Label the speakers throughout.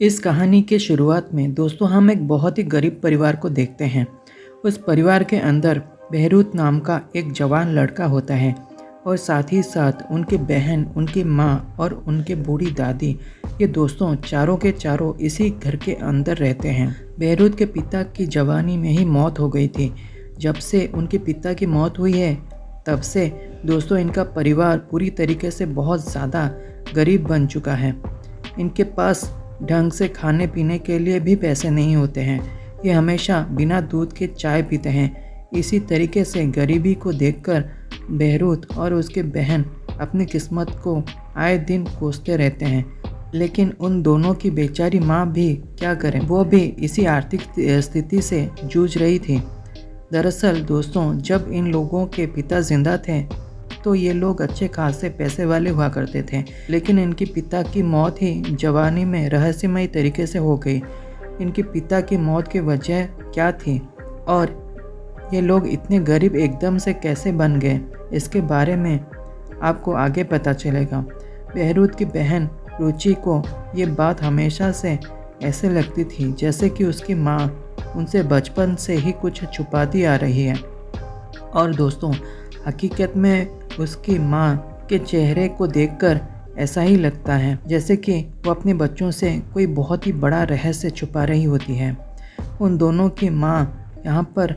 Speaker 1: इस कहानी के शुरुआत में दोस्तों हम एक बहुत ही गरीब परिवार को देखते हैं। उस परिवार के अंदर बहरूद नाम का एक जवान लड़का होता है और साथ ही साथ उनकी बहन, उनकी माँ और उनके बूढ़ी दादी, ये दोस्तों चारों के चारों इसी घर के अंदर रहते हैं। बहरूद के पिता की जवानी में ही मौत हो गई थी। जब से उनके पिता की मौत हुई है तब से दोस्तों इनका परिवार पूरी तरीके से बहुत ज़्यादा गरीब बन चुका है। इनके पास ढंग से खाने पीने के लिए भी पैसे नहीं होते हैं। ये हमेशा बिना दूध के चाय पीते हैं। इसी तरीके से गरीबी को देखकर बहरूद और उसके बहन अपनी किस्मत को आए दिन कोसते रहते हैं। लेकिन उन दोनों की बेचारी माँ भी क्या करें, वो भी इसी आर्थिक स्थिति से जूझ रही थी। दरअसल दोस्तों जब इन लोगों के पिता जिंदा थे तो ये लोग अच्छे खासे पैसे वाले हुआ करते थे, लेकिन इनके पिता की मौत ही जवानी में रहस्यमय तरीके से हो गई। इनके पिता की मौत की वजह क्या थी और ये लोग इतने गरीब एकदम से कैसे बन गए, इसके बारे में आपको आगे पता चलेगा। बहरूद की बहन रुचि को ये बात हमेशा से ऐसे लगती थी जैसे कि उसकी माँ उनसे बचपन से ही कुछ छुपाती आ रही है। और दोस्तों हकीकत में उसकी माँ के चेहरे को देखकर ऐसा ही लगता है जैसे कि वो अपने बच्चों से कोई बहुत ही बड़ा रहस्य छुपा रही होती है। उन दोनों की माँ यहाँ पर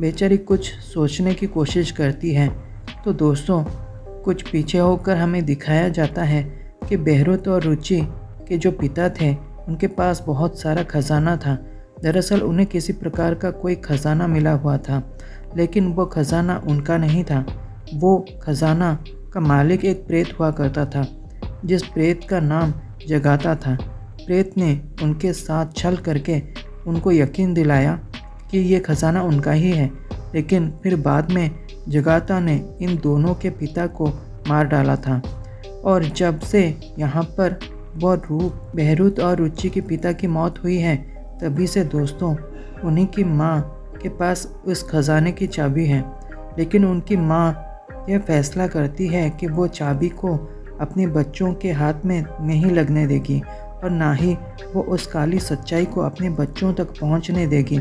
Speaker 1: बेचारी कुछ सोचने की कोशिश करती है तो दोस्तों कुछ पीछे होकर हमें दिखाया जाता है कि बहरूद और रुचि के जो पिता थे उनके पास बहुत सारा खजाना था। दरअसल उन्हें किसी प्रकार का कोई खजाना मिला हुआ था, लेकिन वो खजाना उनका नहीं था। वो खजाना का मालिक एक प्रेत हुआ करता था, जिस प्रेत का नाम जगाता था। प्रेत ने उनके साथ छल करके उनको यकीन दिलाया कि ये खजाना उनका ही है, लेकिन फिर बाद में जगाता ने इन दोनों के पिता को मार डाला था। और जब से यहाँ पर वो रूप बहरूद और रुचि के पिता की मौत हुई है तभी से दोस्तों उन्हीं की माँ के पास उस खजाने की चाबी है। लेकिन उनकी माँ यह फैसला करती है कि वो चाबी को अपने बच्चों के हाथ में नहीं लगने देगी और ना ही वो उस काली सच्चाई को अपने बच्चों तक पहुंचने देगी।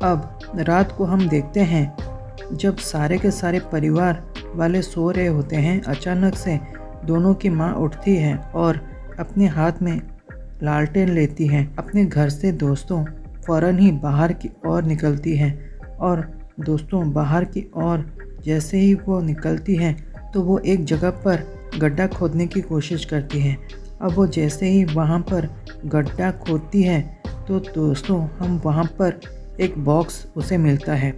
Speaker 1: अब रात को हम देखते हैं जब सारे के सारे परिवार वाले सो रहे होते हैं, अचानक से दोनों की माँ उठती है और अपने हाथ में लालटेन लेती है। अपने घर से दोस्तों फ़ौरन ही बाहर की ओर निकलती है और दोस्तों बाहर की ओर जैसे ही वो निकलती है तो वो एक जगह पर गड्ढा खोदने की कोशिश करती है। अब वो जैसे ही वहाँ पर गड्ढा खोदती है तो दोस्तों हम वहाँ पर एक बॉक्स उसे मिलता है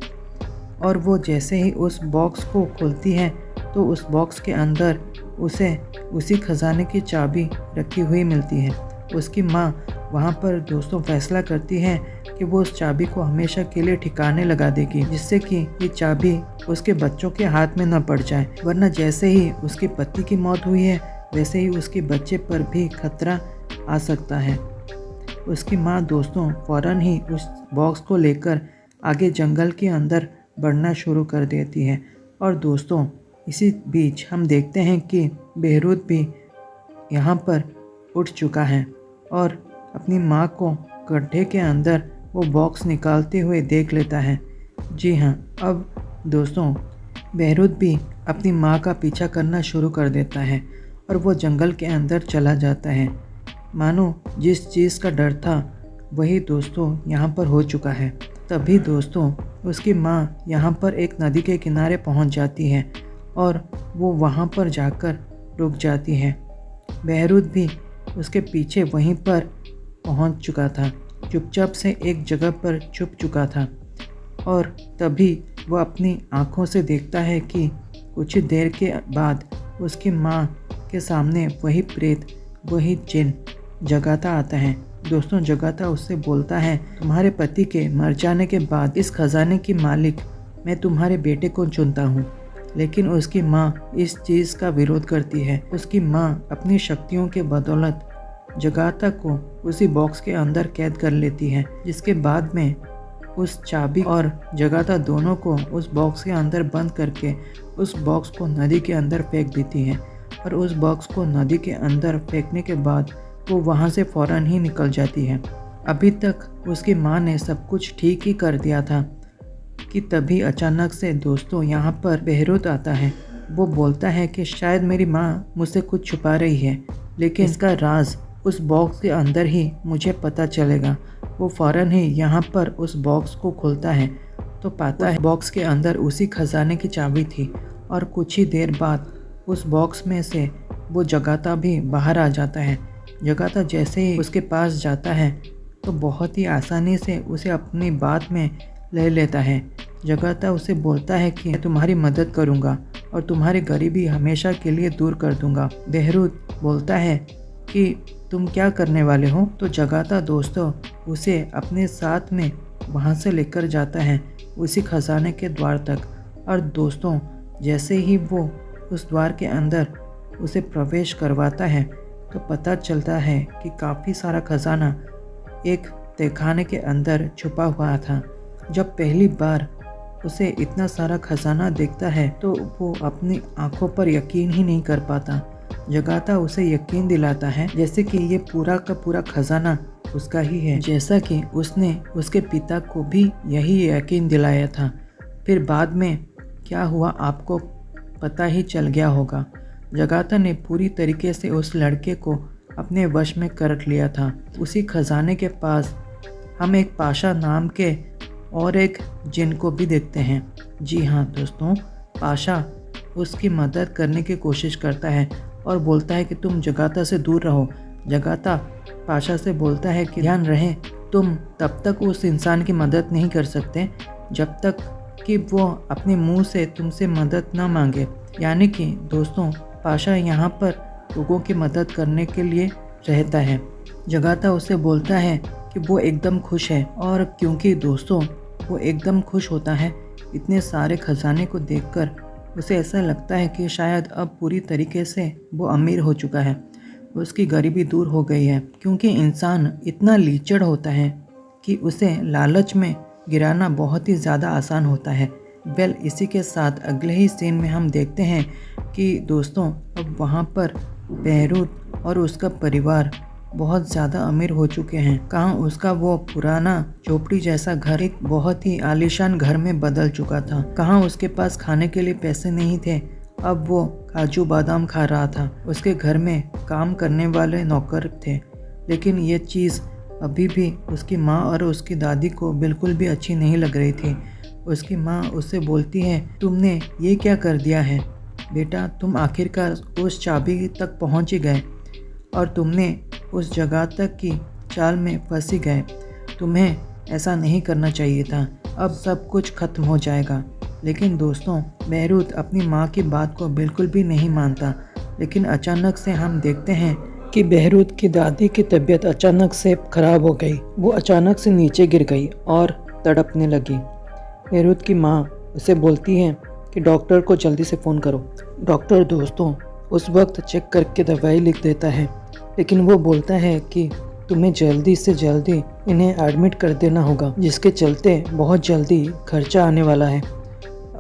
Speaker 1: और वो जैसे ही उस बॉक्स को खोलती है तो उस बॉक्स के अंदर उसे उसी खजाने की चाबी रखी हुई मिलती है। उसकी माँ वहाँ पर दोस्तों फैसला करती है कि वो उस चाबी को हमेशा के लिए ठिकाने लगा देगी, जिससे कि ये चाबी उसके बच्चों के हाथ में न पड़ जाए, वरना जैसे ही उसके पति की मौत हुई है वैसे ही उसके बच्चे पर भी खतरा आ सकता है। उसकी माँ दोस्तों फ़ौरन ही उस बॉक्स को लेकर आगे जंगल के अंदर बढ़ना शुरू कर देती है। और दोस्तों इसी बीच हम देखते हैं कि बहरूद भी यहाँ पर उठ चुका है और अपनी माँ को गड्ढे के अंदर वो बॉक्स निकालते हुए देख लेता है। जी हाँ, अब दोस्तों बहरूद भी अपनी माँ का पीछा करना शुरू कर देता है और वो जंगल के अंदर चला जाता है। मानो जिस चीज़ का डर था वही दोस्तों यहाँ पर हो चुका है। तभी दोस्तों उसकी माँ यहाँ पर एक नदी के किनारे पहुँच जाती है और वो वहाँ पर जाकर रुक जाती है। बहरूद भी उसके पीछे वहीं पर पहुंच चुका था, चुपचाप से एक जगह पर छुप चुका था। और तभी वह अपनी आँखों से देखता है कि कुछ देर के बाद उसकी माँ के सामने वही प्रेत, वही जिन जगाता आता है। दोस्तों जगाता उससे बोलता है, तुम्हारे पति के मर जाने के बाद इस खजाने की मालिक मैं तुम्हारे बेटे को चुनता हूँ। लेकिन उसकी माँ इस चीज़ का विरोध करती है। उसकी माँ अपनी शक्तियों के बदौलत जगाता को उसी बॉक्स के अंदर कैद कर लेती है, जिसके बाद में उस चाबी और जगाता दोनों को उस बॉक्स के अंदर बंद करके उस बॉक्स को नदी के अंदर फेंक देती है। और उस बॉक्स को नदी के अंदर फेंकने के बाद वो वहाँ से फ़ौरन ही निकल जाती है। अभी तक उसकी माँ ने सब कुछ ठीक ही कर दिया था कि तभी अचानक से दोस्तों यहाँ पर बहरूत आता है। वो बोलता है कि शायद मेरी माँ मुझसे कुछ छुपा रही है, लेकिन इसका राज उस बॉक्स के अंदर ही मुझे पता चलेगा। वो फ़ौरन ही यहाँ पर उस बॉक्स को खोलता है तो पाता है बॉक्स के अंदर उसी खजाने की चाबी थी, और कुछ ही देर बाद उस बॉक्स में से वो जगाता भी बाहर आ जाता है। जगाता जैसे ही उसके पास जाता है तो बहुत ही आसानी से उसे अपनी बात में ले लेता है। जगाता उसे बोलता है कि मैं तुम्हारी मदद करूँगा और तुम्हारी गरीबी हमेशा के लिए दूर कर दूँगा। बहरूत बोलता है कि तुम क्या करने वाले हो? तो जगाता दोस्तों उसे अपने साथ में वहाँ से लेकर जाता है उसी खजाने के द्वार तक। और दोस्तों जैसे ही वो उस द्वार के अंदर उसे प्रवेश करवाता है तो पता चलता है कि काफ़ी सारा खजाना एक तहखाने के अंदर छुपा हुआ था। जब पहली बार उसे इतना सारा खजाना देखता है तो वो अपनी आंखों पर यकीन ही नहीं कर पाता। जगाता उसे यकीन दिलाता है जैसे कि ये पूरा का पूरा खजाना उसका ही है, जैसा कि उसने उसके पिता को भी यही यकीन दिलाया था। फिर बाद में क्या हुआ आपको पता ही चल गया होगा। जगाता ने पूरी तरीके से उस लड़के को अपने वश में कर लिया था। उसी खजाने के पास हम एक पाशा नाम के और एक जिन को भी देखते हैं। जी हाँ दोस्तों, पाशा उसकी मदद करने की कोशिश करता है और बोलता है कि तुम जगाता से दूर रहो। जगाता पाशा से बोलता है कि ध्यान रहे तुम तब तक उस इंसान की मदद नहीं कर सकते जब तक कि वो अपने मुंह से तुमसे मदद ना मांगे। यानी कि दोस्तों पाशा यहाँ पर लोगों की मदद करने के लिए रहता है। जगाता उसे बोलता है कि वो एकदम खुश है, और क्योंकि दोस्तों वो एकदम खुश होता है इतने सारे खजाने को देखकर, उसे ऐसा लगता है कि शायद अब पूरी तरीके से वो अमीर हो चुका है, उसकी गरीबी दूर हो गई है। क्योंकि इंसान इतना लीचड़ होता है कि उसे लालच में गिराना बहुत ही ज़्यादा आसान होता है। वेल इसी के साथ अगले ही सीन में हम देखते हैं कि दोस्तों अब वहाँ पर बहरूत और उसका परिवार बहुत ज़्यादा अमीर हो चुके हैं। कहाँ उसका वो पुराना झोपड़ी जैसा घर एक बहुत ही आलीशान घर में बदल चुका था। कहाँ उसके पास खाने के लिए पैसे नहीं थे, अब वो काजू बादाम खा रहा था। उसके घर में काम करने वाले नौकर थे, लेकिन ये चीज़ अभी भी उसकी माँ और उसकी दादी को बिल्कुल भी अच्छी नहीं लग रही थी। उसकी माँ उससे बोलती है तुमने ये क्या कर दिया है बेटा, तुम आखिरकार उस चाबी तक पहुँच ही गए और तुमने उस जगह तक की चाल में फंस ही गए। तुम्हें ऐसा नहीं करना चाहिए था, अब सब कुछ खत्म हो जाएगा। लेकिन दोस्तों बहरूत अपनी माँ की बात को बिल्कुल भी नहीं मानता। लेकिन अचानक से हम देखते हैं कि बहरूत की दादी की तबीयत अचानक से ख़राब हो गई। वो अचानक से नीचे गिर गई और तड़पने लगी। बहरूत की माँ उसे बोलती है कि डॉक्टर को जल्दी से फ़ोन करो। डॉक्टर दोस्तों उस वक्त चेक करके दवाई लिख देता है, लेकिन वो बोलता है कि तुम्हें जल्दी से जल्दी इन्हें एडमिट कर देना होगा, जिसके चलते बहुत जल्दी खर्चा आने वाला है।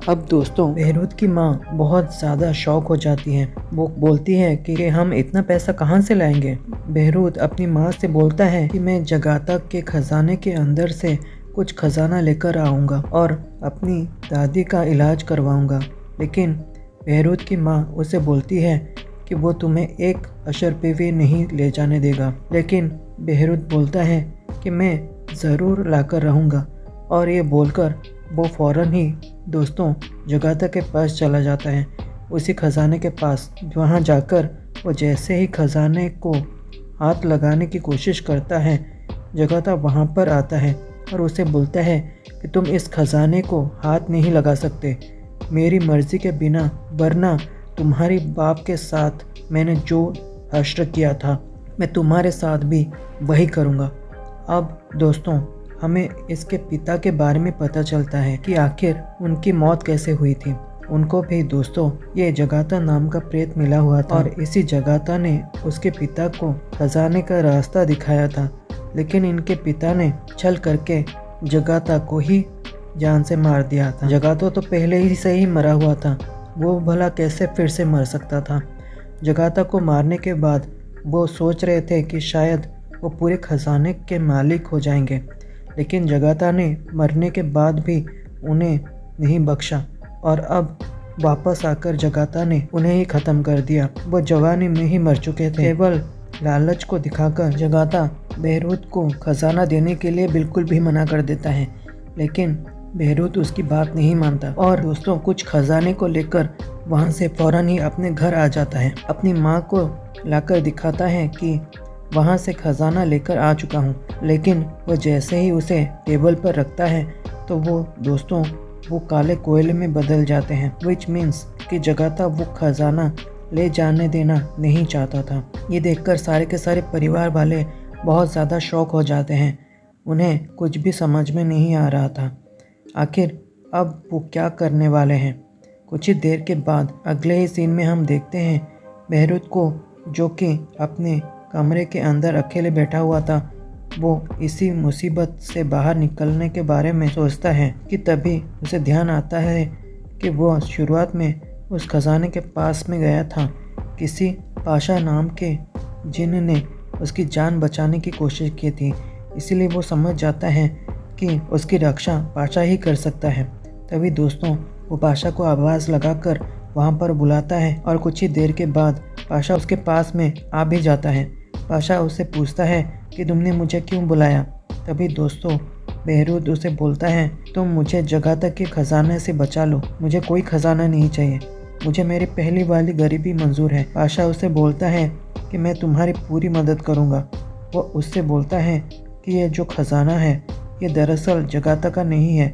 Speaker 1: अब दोस्तों बहरूत की माँ बहुत ज़्यादा शॉक हो जाती है। वो बोलती है कि हम इतना पैसा कहाँ से लाएंगे। बहरूत अपनी माँ से बोलता है कि मैं जगाता के खजाने के अंदर से कुछ खजाना लेकर आऊँगा और अपनी दादी का इलाज करवाऊँगा। लेकिन बहरूत की माँ उसे बोलती है कि वो तुम्हें एक अशर पे भी नहीं ले जाने देगा। लेकिन बहरूत बोलता है कि मैं ज़रूर लाकर रहूँगा, और ये बोलकर वो फ़ौरन ही दोस्तों जगाता के पास चला जाता है, उसी खजाने के पास। वहाँ जाकर वो जैसे ही खजाने को हाथ लगाने की कोशिश करता है, जगाता वहाँ पर आता है और उसे बोलता है कि तुम इस खजाने को हाथ नहीं लगा सकते मेरी मर्ज़ी के बिना, वरना तुम्हारी बाप के साथ मैंने जो हश्र किया था मैं तुम्हारे साथ भी वही करूँगा। अब दोस्तों हमें इसके पिता के बारे में पता चलता है कि आखिर उनकी मौत कैसे हुई थी। उनको भी दोस्तों ये जगाता नाम का प्रेत मिला हुआ था, और इसी जगाता ने उसके पिता को खजाने का रास्ता दिखाया था। लेकिन इनके पिता ने छल करके जगाता को ही जान से मार दिया था। जगाता तो पहले ही से ही मरा हुआ था, वो भला कैसे फिर से मर सकता था। जगाता को मारने के बाद वो सोच रहे थे कि शायद वो पूरे खजाने के मालिक हो जाएंगे, लेकिन जगाता ने मरने के बाद भी उन्हें नहीं बख्शा और अब वापस आकर जगाता ने उन्हें ही ख़त्म कर दिया। वो जवानी में ही मर चुके थे। केवल लालच को दिखाकर जगाता बहरूद को खजाना देने के लिए बिल्कुल भी मना कर देता है, लेकिन बहरूद उसकी बात नहीं मानता और दोस्तों कुछ खजाने को लेकर वहाँ से फौरन ही अपने घर आ जाता है। अपनी माँ को लाकर दिखाता है कि वहाँ से खजाना लेकर आ चुका हूँ, लेकिन वो जैसे ही उसे टेबल पर रखता है तो वो काले कोयले में बदल जाते हैं, विच मीन्स कि जगाता वो खजाना ले जाने देना नहीं चाहता था। ये देखकर सारे के सारे परिवार वाले बहुत ज़्यादा शॉक हो जाते हैं। उन्हें कुछ भी समझ में नहीं आ रहा था आखिर अब वो क्या करने वाले हैं। कुछ ही देर के बाद अगले ही सीन में हम देखते हैं बहरूद को, जो कि अपने कमरे के अंदर अकेले बैठा हुआ था। वो इसी मुसीबत से बाहर निकलने के बारे में सोचता है कि तभी उसे ध्यान आता है कि वो शुरुआत में उस खजाने के पास में गया था किसी पाशा नाम के जिन ने उसकी जान बचाने की कोशिश की थी। इसीलिए वो समझ जाता है कि उसकी रक्षा पाशा ही कर सकता है। तभी दोस्तों वो पाशा को आवाज़ लगाकर वहाँ पर बुलाता है और कुछ ही देर के बाद पाशा उसके पास में आ भी जाता है। पाशा उससे पूछता है कि तुमने मुझे क्यों बुलाया। तभी दोस्तों बहरूद उसे बोलता है, तुम मुझे जगाता के खजाने से बचा लो, मुझे कोई खजाना नहीं चाहिए, मुझे मेरी पहली वाली गरीबी मंजूर है। पाशा उसे बोलता है कि मैं तुम्हारी पूरी मदद करूँगा। वो उससे बोलता है कि ये जो खजाना है ये दरअसल जगाता का नहीं है,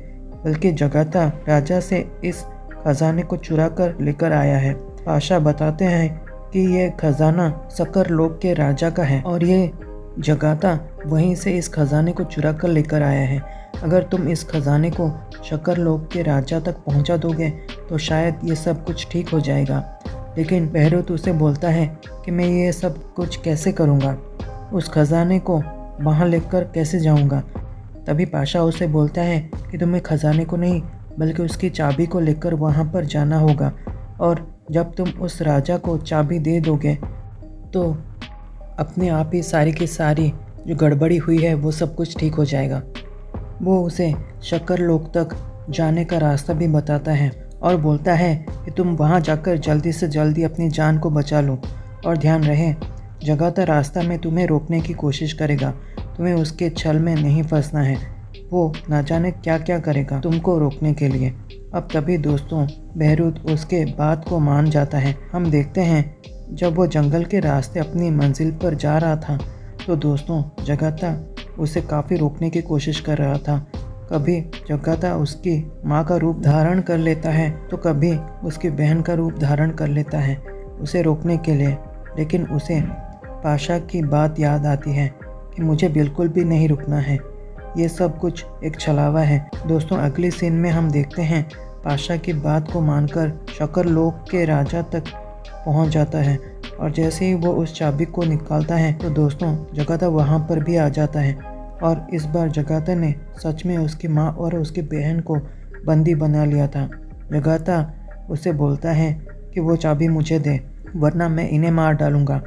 Speaker 1: बल्कि जगाता राजा से इस खजाने को चुरा कर लेकर आया है। पाशा बताते हैं कि ये खजाना शक्कर लोक के राजा का है और ये जगाता वहीं से इस खजाने को चुरा कर लेकर आया है। अगर तुम इस खजाने को शक्कर लोक के राजा तक पहुंचा दोगे तो शायद ये सब कुछ ठीक हो जाएगा। लेकिन बहरूद उसे बोलता है कि मैं ये सब कुछ कैसे करूँगा, उस खजाने को वहाँ लेकर कैसे जाऊँगा। तभी पाशा उसे बोलता है कि तुम्हें खजाने को नहीं बल्कि उसकी चाबी को लेकर वहाँ पर जाना होगा, और जब तुम उस राजा को चाबी दे दोगे तो अपने आप ही सारी की सारी जो गड़बड़ी हुई है वो सब कुछ ठीक हो जाएगा। वो उसे शक्कर लोक तक जाने का रास्ता भी बताता है और बोलता है कि तुम वहाँ जाकर जल्दी से जल्दी अपनी जान को बचा लो, और ध्यान रहे जगाता रास्ता में तुम्हें रोकने की कोशिश करेगा, तुम्हें उसके छल में नहीं फंसना है। वो ना जाने क्या क्या करेगा तुमको रोकने के लिए। अब तभी दोस्तों बहरूद उसके बात को मान जाता है। हम देखते हैं जब वो जंगल के रास्ते अपनी मंजिल पर जा रहा था तो दोस्तों जगाता उसे काफ़ी रोकने की कोशिश कर रहा था। कभी जगाता उसकी माँ का रूप धारण कर लेता है तो कभी उसकी बहन का रूप धारण कर लेता है उसे रोकने के लिए, लेकिन उसे पाशा की बात याद आती है कि मुझे बिल्कुल भी नहीं रुकना है, ये सब कुछ एक छलावा है। दोस्तों अगली सीन में हम देखते हैं पाशा की बात को मानकर शक्कर लोक के राजा तक पहुंच जाता है, और जैसे ही वो उस चाबी को निकालता है तो दोस्तों जगाता वहां पर भी आ जाता है, और इस बार जगाता ने सच में उसकी माँ और उसकी बहन को बंदी बना लिया था। जगाता उसे बोलता है कि वो चाबी मुझे दे वरना मैं इन्हें मार डालूंगा,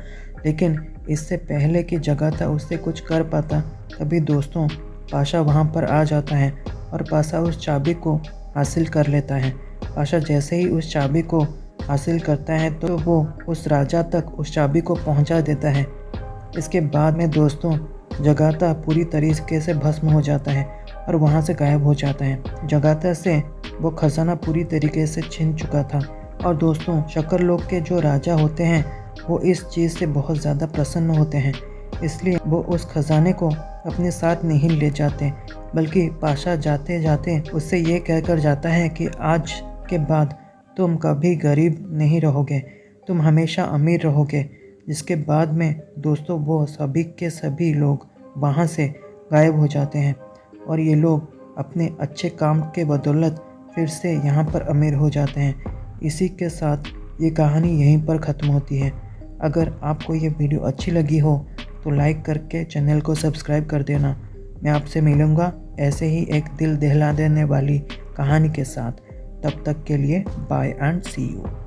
Speaker 1: लेकिन इससे पहले कि जगाता उससे कुछ कर पाता तभी दोस्तों पाशा वहाँ पर आ जाता है और पाशा उस चाबी को हासिल कर लेता है। पाशा जैसे ही उस चाबी को हासिल करता है तो वो उस राजा तक उस चाबी को पहुँचा देता है। इसके बाद में दोस्तों जगाता पूरी तरीके से भस्म हो जाता है और वहाँ से गायब हो जाता है। जगाता से वो खजाना पूरी तरीके से छिन चुका था, और दोस्तों शक्कर लोक के जो राजा होते हैं वो इस चीज़ से बहुत ज़्यादा प्रसन्न होते हैं, इसलिए वो उस खजाने को अपने साथ नहीं ले जाते, बल्कि पाशा जाते जाते उससे ये कहकर जाता है कि आज के बाद तुम कभी गरीब नहीं रहोगे, तुम हमेशा अमीर रहोगे। जिसके बाद में दोस्तों वो सभी के सभी लोग वहाँ से गायब हो जाते हैं, और ये लोग अपने अच्छे काम के बदौलत फिर से यहाँ पर अमीर हो जाते हैं। इसी के साथ ये कहानी यहीं पर ख़त्म होती है। अगर आपको ये वीडियो अच्छी लगी हो तो लाइक करके चैनल को सब्सक्राइब कर देना। मैं आपसे मिलूँगा ऐसे ही एक दिल दहला देने वाली कहानी के साथ। तब तक के लिए बाय एंड सी यू।